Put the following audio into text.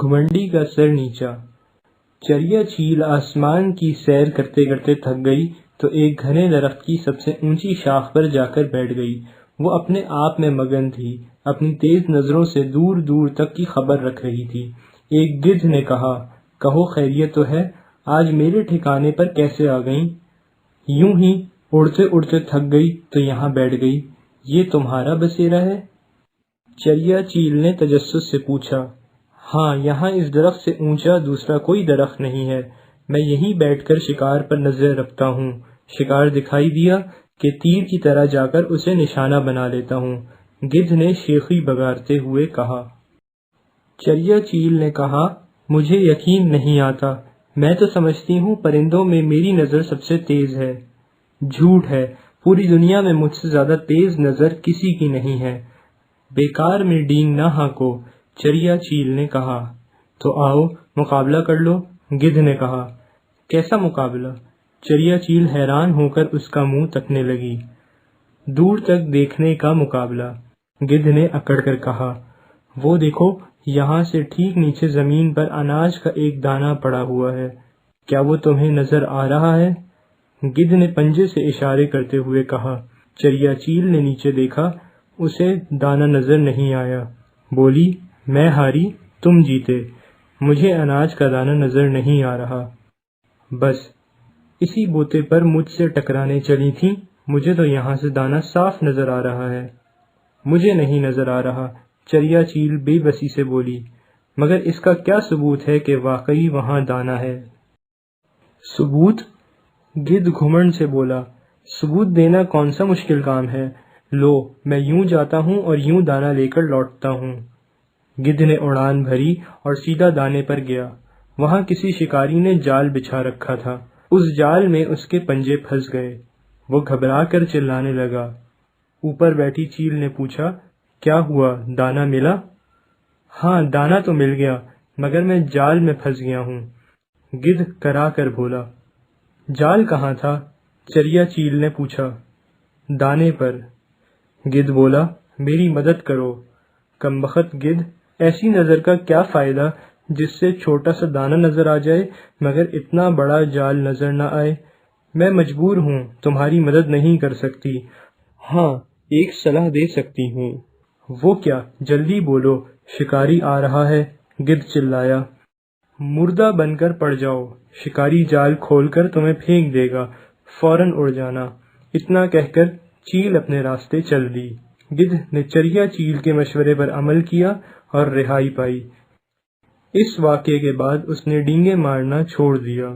گھمنڈی کا سر نیچا۔ چریا چیل آسمان کی سیر کرتے کرتے تھک گئی تو ایک گھنے درخت کی سب سے اونچی شاخ پر جا کر بیٹھ گئی۔ وہ اپنے آپ میں مگن تھی، اپنی تیز نظروں سے دور دور تک کی خبر رکھ رہی تھی۔ ایک گدھ نے کہا، کہو خیریت تو ہے، آج میرے ٹھکانے پر کیسے آ گئیں؟ یوں ہی اڑتے اڑتے تھک گئی تو یہاں بیٹھ گئی، یہ تمہارا بسیرا ہے؟ چریا چیل نے تجسس سے پوچھا۔ ہاں، یہاں اس درخت سے اونچا دوسرا کوئی درخت نہیں ہے، میں یہیں بیٹھ کر شکار پر نظر رکھتا ہوں، شکار دکھائی دیا کہ تیر کی طرح جا کر اسے نشانہ بنا لیتا ہوں، گدھ نے شیخی بگاڑتے ہوئے کہا۔ چریا چیل نے کہا، مجھے یقین نہیں آتا، میں تو سمجھتی ہوں پرندوں میں میری نظر سب سے تیز ہے۔ جھوٹ ہے، پوری دنیا میں مجھ سے زیادہ تیز نظر کسی کی نہیں ہے۔ بیکار میں ڈینگ نہ ہانکو، چریا چیل نے کہا۔ تو آؤ مقابلہ کر لو، گدھ نے کہا۔ کیسا مقابلہ؟ چریا چیل حیران ہو کر اس کا منہ تکنے لگی۔ دور تک دیکھنے کا مقابلہ، گدھ نے اکڑ کر کہا۔ وہ دیکھو، یہاں سے ٹھیک نیچے زمین پر اناج کا ایک دانہ پڑا ہوا ہے، کیا وہ تمہیں نظر آ رہا ہے؟ گدھ نے پنجے سے اشارے کرتے ہوئے کہا۔ چریا چیل نے نیچے دیکھا، اسے دانہ نظر نہیں آیا۔ بولی، میں ہاری، تم جیتے، مجھے اناج کا دانہ نظر نہیں آ رہا۔ بس اسی بوتے پر مجھ سے ٹکرانے چلی تھی، مجھے تو یہاں سے دانہ صاف نظر آ رہا ہے۔ مجھے نہیں نظر آ رہا، چریا چیل بے بسی سے بولی، مگر اس کا کیا ثبوت ہے کہ واقعی وہاں دانہ ہے؟ ثبوت؟ گدھ گھمنڈ سے بولا، ثبوت دینا کون سا مشکل کام ہے، لو میں یوں جاتا ہوں اور یوں دانہ لے کر لوٹتا ہوں۔ گدھ نے اڑان بھری اور سیدھا دانے پر گیا۔ وہاں کسی شکاری نے جال بچھا رکھا تھا، اس جال میں اس کے پنجے پھنس گئے۔ وہ گھبرا کر چلانے لگا۔ اوپر بیٹھی چیل نے پوچھا، کیا ہوا، دانہ ملا؟ ہاں، دانہ تو مل گیا، مگر میں جال میں پھنس گیا ہوں، گدھ کرا کر بولا۔ جال کہاں تھا؟ چریا چیل نے پوچھا۔ دانے پر، گدھ بولا، میری مدد کرو۔ کمبخت گدھ، ایسی نظر کا کیا فائدہ جس سے چھوٹا سا دانہ نظر آ جائے مگر اتنا بڑا جال نظر نہ آئے؟ میں مجبور ہوں، تمہاری مدد نہیں کر سکتی۔ ہاں، ایک صلاح دے سکتی ہوں۔ وہ کیا؟ جلدی بولو، شکاری آ رہا ہے، گدھ چلایا۔ مردہ بن کر پڑ جاؤ، شکاری جال کھول کر تمہیں پھینک دے گا، فوراً اڑ جانا۔ اتنا کہہ کر چیل اپنے راستے چل دی۔ گدھ نے چریا چیل کے مشورے پر عمل کیا اور رہائی پائی۔ اس واقعے کے بعد اس نے ڈینگے مارنا چھوڑ دیا۔